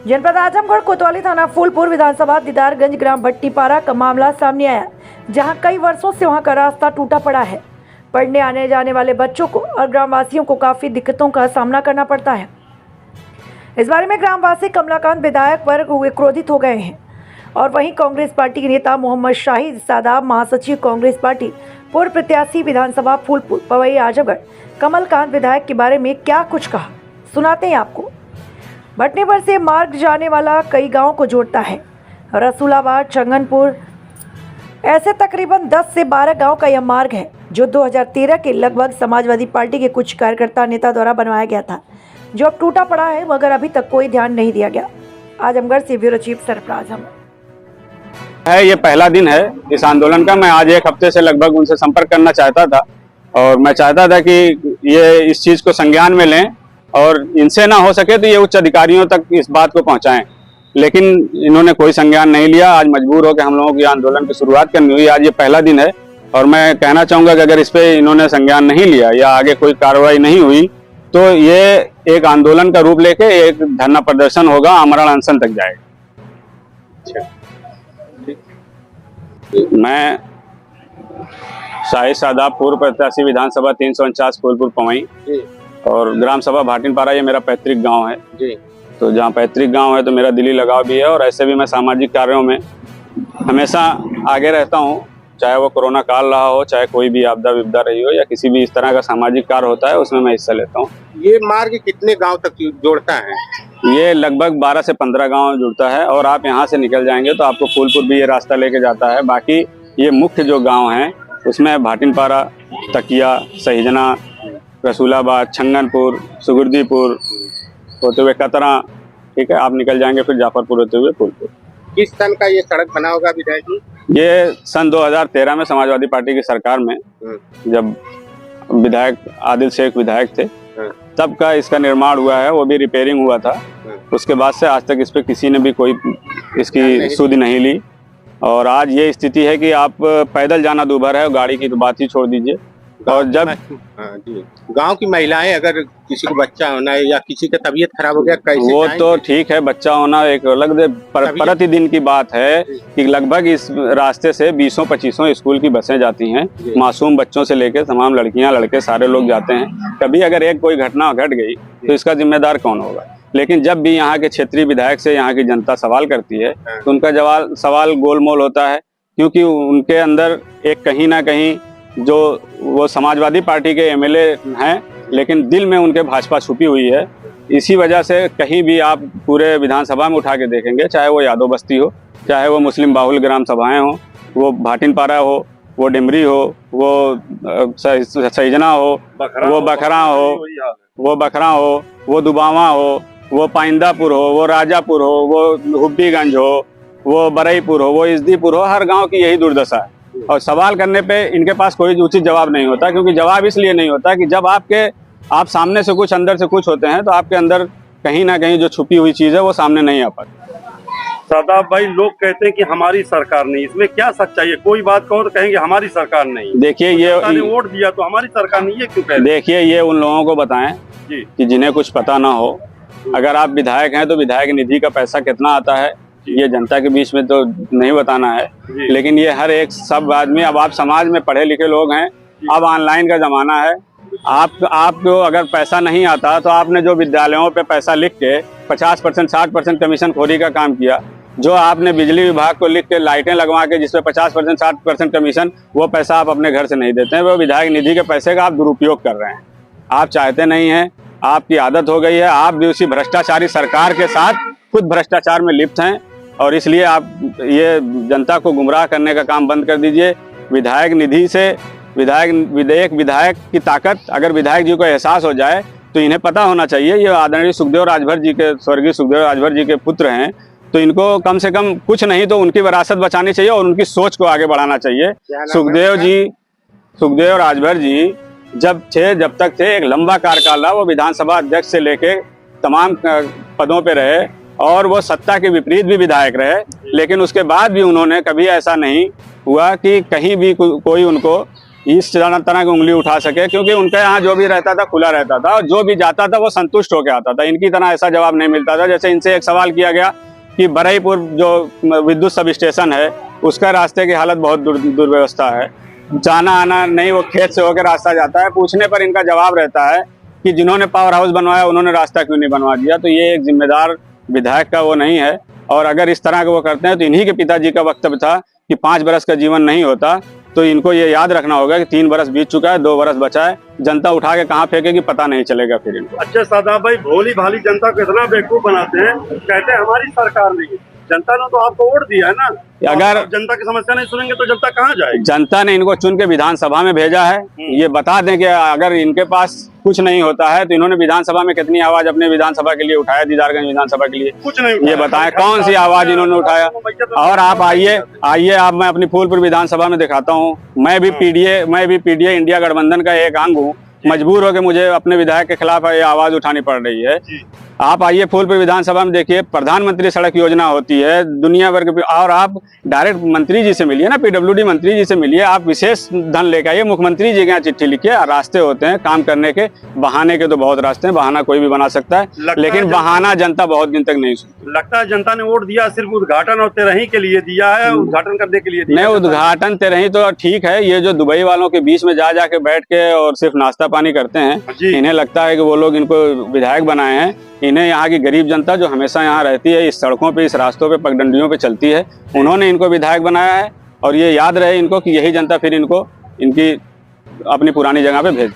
जनपद आजमगढ़ कोतवाली थाना फूलपुर विधानसभा दीदारगंज ग्राम भट्टीपारा का मामला सामने आया, जहां कई वर्षों से वहां का रास्ता टूटा पड़ा है। पढ़ने आने जाने वाले बच्चों को और ग्रामवासियों को काफी दिक्कतों का सामना करना पड़ता है। इस बारे में ग्रामवासी कमलाकांत विधायक पर क्रोधित हो गए हैं और वहीं कांग्रेस पार्टी के नेता मोहम्मद शाहिद सादाब, महासचिव कांग्रेस पार्टी, पूर्व प्रत्याशी विधानसभा फूलपुर पवई आजमगढ़ कमलकांत विधायक के बारे में क्या कुछ कहा, सुनाते हैं आपको। भटनेवर से मार्ग जाने वाला कई गांवों को जोड़ता है। रसूलाबाद, चंगनपुर, ऐसे तकरीबन 10 से 12 गांव का यह मार्ग है, जो 2013 के लगभग समाजवादी पार्टी के कुछ कार्यकर्ता नेता द्वारा बनवाया गया था, जो अब टूटा पड़ा है, मगर अभी तक कोई ध्यान नहीं दिया गया। आजमगढ़ से ब्यूरो चीफ सरफराज है। ये पहला दिन है इस आंदोलन का। मैं आज एक हफ्ते से लगभग उनसे संपर्क करना चाहता था और मैं चाहता था कि ये इस चीज को संज्ञान में लें और इनसे ना हो सके तो ये उच्च अधिकारियों तक इस बात को पहुंचाएं, लेकिन इन्होंने कोई संज्ञान नहीं लिया। आज मजबूर होकर हम लोगों की आंदोलन की शुरुआत करनी हुई। आज ये पहला दिन है और मैं कहना चाहूंगा कि अगर इस पे इन्होंने संज्ञान नहीं लिया या आगे कोई कार्रवाई नहीं हुई तो ये एक आंदोलन का रूप लेके एक धरना प्रदर्शन होगा, आमरण अनशन तक जाएगा। मैं शाहिद सादाब, पूर्व प्रत्याशी विधानसभा 349 फूलपुर पवई और ग्राम सभा भाटिनपारा, ये मेरा पैतृक गांव है जी। तो जहाँ पैतृक गांव है तो मेरा दिली लगाव भी है और ऐसे भी मैं सामाजिक कार्यों में हमेशा आगे रहता हूँ, चाहे वो कोरोना काल रहा हो, चाहे कोई भी आपदा विपदा रही हो या किसी भी इस तरह का सामाजिक कार्य होता है उसमें मैं हिस्सा लेता हूँ। ये मार्ग कितने गांव तक जोड़ता है? ये लगभग 12 से 15 गांव जुड़ता है और आप यहाँ से निकल जाएंगे तो आपको फूलपुर भी ये रास्ता लेके जाता है। बाकी ये मुख्य जो गाँव हैं उसमें भाटिनपारा, तकिया, सहिजना, रसूलाबाद, छंगनपुर, सुगुर्दीपुर होते हुए कतरा, ठीक है, आप निकल जाएंगे फिर जाफरपुर होते हुए फूलपुर। किस सन का ये सड़क बना होगा विधायक जी? ये सन 2013 में समाजवादी पार्टी की सरकार में जब विधायक आदिल शेख विधायक थे तब का इसका निर्माण हुआ है, वो भी रिपेयरिंग हुआ था। उसके बाद से आज तक इस पे किसी ने भी कोई इसकी सुध नहीं ली और आज ये स्थिति है कि आप पैदल जाना दूभर है, गाड़ी की तो बात ही छोड़ दीजिए। और जब गांव की महिलाएं अगर किसी को बच्चा होना है या किसी का तबीयत खराब हो गया कैसे वो तो ठीक है, बच्चा होना एक अलग प्रतिदिन की बात है कि लगभग इस रास्ते से 20-25 स्कूल की बसें जाती हैं, मासूम बच्चों से लेकर तमाम लड़कियां लड़के सारे लोग जाते हैं। कभी अगर एक कोई घटना घट गई तो इसका जिम्मेदार कौन होगा? लेकिन जब भी यहाँ के क्षेत्रीय विधायक से यहाँ की जनता सवाल करती है तो उनका सवाल गोलमोल होता है, क्योंकि उनके अंदर एक कहीं ना कहीं जो वो समाजवादी पार्टी के एमएलए हैं लेकिन दिल में उनके भाजपा छुपी हुई है। इसी वजह से कहीं भी आप पूरे विधानसभा में उठा के देखेंगे, चाहे वो यादव बस्ती हो, चाहे वो मुस्लिम बाहुल ग्राम सभाएं हो, वो भाटिनपारा हो, वो डिमरी हो, वो सहिजना हो, वो बखरा हो, वो दुबावा हो, वो पाइंदापुर हो, वो राजापुर हो, वो हुब्बीगंज हो, वो बरईपुर हो, वो इजदीपुर हो, हर गांव की यही दुर्दशा है। और सवाल करने पे इनके पास कोई उचित जवाब नहीं होता, क्योंकि जवाब इसलिए नहीं होता कि जब आप सामने से कुछ अंदर से कुछ होते हैं तो आपके अंदर कहीं ना कहीं जो छुपी हुई चीज है वो सामने नहीं आ पाती। सादाब भाई, लोग कहते हैं कि हमारी सरकार नहीं, इसमें क्या सच्चाई है? कोई बात कहो तो कहेंगे हमारी सरकार नहीं। देखिए ये वोट दिया तो हमारी सरकार नहीं है, क्यों कहते? देखिए ये उन लोगों को बताएं कि जिन्हें कुछ पता ना हो। अगर आप विधायक हैं तो विधायक निधि का पैसा कितना आता है ये जनता के बीच में तो नहीं बताना है, लेकिन ये हर एक सब आदमी, अब आप समाज में पढ़े लिखे लोग हैं, अब ऑनलाइन का जमाना है। आपको अगर पैसा नहीं आता तो आपने जो विद्यालयों पे पैसा लिख के 50% 60% कमीशन खोरी का काम किया, जो आपने बिजली विभाग को लिख के लाइटें लगवा के जिसपे 50% 60% कमीशन, वो पैसा आप अपने घर से नहीं देते हैं, वो विधायक निधि के पैसे का आप दुरुपयोग कर रहे हैं। आप चाहते नहीं हैं, आपकी आदत हो गई है, आप भी उसी भ्रष्टाचारी सरकार के साथ खुद भ्रष्टाचार में लिप्त हैं और इसलिए आप ये जनता को गुमराह करने का काम बंद कर दीजिए। विधायक निधि से विधायक की ताकत अगर विधायक जी को एहसास हो जाए तो इन्हें पता होना चाहिए, ये आदरणीय सुखदेव राजभर जी के, स्वर्गीय सुखदेव राजभर जी के पुत्र हैं, तो इनको कम से कम कुछ नहीं तो उनकी विरासत बचानी चाहिए और उनकी सोच को आगे बढ़ाना चाहिए। सुखदेव राजभर जी जब तक थे, एक लंबा कार्यकाल रहा, वो विधानसभा अध्यक्ष से लेके तमाम पदों पे रहे और वो सत्ता के विपरीत भी विधायक रहे, लेकिन उसके बाद भी उन्होंने कभी ऐसा नहीं हुआ कि कहीं भी कोई उनको इस तरह की उंगली उठा सके, क्योंकि उनके यहाँ जो भी रहता था खुला रहता था और जो भी जाता था वो संतुष्ट होकर आता था। इनकी तरह ऐसा जवाब नहीं मिलता था। जैसे इनसे एक सवाल किया गया कि बरईपुर जो विद्युत सब स्टेशन है उसका रास्ते की हालत बहुत दुर्व्यवस्था है, जाना आना नहीं, वो खेत से होकर रास्ता जाता है। पूछने पर इनका जवाब रहता है कि जिन्होंने पावर हाउस बनवाया उन्होंने रास्ता क्यों नहीं बनवा दिया। तो ये एक जिम्मेदार विधायक का वो नहीं है। और अगर इस तरह के वो करते हैं तो इन्हीं के पिताजी का वक्तव्य था कि 5 बरस का जीवन नहीं होता। तो इनको ये याद रखना होगा कि 3 बरस बीत चुका है, 2 बरस बचा है। जनता उठा के कहाँ फेंकेगी पता नहीं चलेगा फिर इनको। अच्छा शादाब भाई, भोली भाली जनता को इतना बेवकूफ बनाते हैं, कहते हैं हमारी सरकार नहीं है। जनता ने तो आपको वोट दिया है ना, अगर आप जनता की समस्या नहीं सुनेंगे तो जनता कहाँ जाएगी? जनता ने इनको चुन के विधानसभा में भेजा है। ये बता दें कि अगर इनके पास कुछ नहीं होता है तो इन्होंने विधानसभा में कितनी आवाज अपने विधानसभा के लिए उठाया, दीदारगंज विधानसभा के लिए कुछ नहीं ये बताएं कौन सी आवाज इन्होंने उठाया। और आप आइए आप मैं अपनी फूलपुर विधानसभा में दिखाता हूँ। मैं भी पीडीए इंडिया गठबंधन का एक अंग हूँ। मजबूर होकर मुझे अपने विधायक के खिलाफ ये आवाज उठानी पड़ रही है। आप आइए फूलपुर विधानसभा में देखिए, प्रधानमंत्री सड़क योजना होती है दुनिया भर के, और आप डायरेक्ट मंत्री जी से मिलिए ना, पीडब्ल्यूडी मंत्री जी से मिलिए। आप विशेष धन लेकर आइए, मुख्यमंत्री जी के यहाँ चिट्ठी लिखिए। रास्ते होते हैं काम करने के, बहाने के तो बहुत रास्ते हैं, बहाना कोई भी बना सकता है, लेकिन बहाना जनता बहुत दिन तक नहीं सुनती। लगता है जनता ने वोट दिया सिर्फ उद्घाटन और तेरही के लिए दिया है, उद्घाटन करने के लिए दिया नहीं, उद्घाटन तेरही तो ठीक है। ये जो दुबई वालों के बीच में जा के बैठ के और सिर्फ नाश्ता पानी करते हैं, इन्हें लगता है कि वो लोग इनको विधायक बनाए हैं। इन्हें यहाँ की गरीब जनता जो हमेशा यहाँ रहती है, इस सड़कों पे, इस रास्तों पे, पगडंडियों पे चलती है, उन्होंने इनको विधायक बनाया है। और ये याद रहे इनको कि यही जनता फिर इनको इनकी अपनी पुरानी जगह पे भेज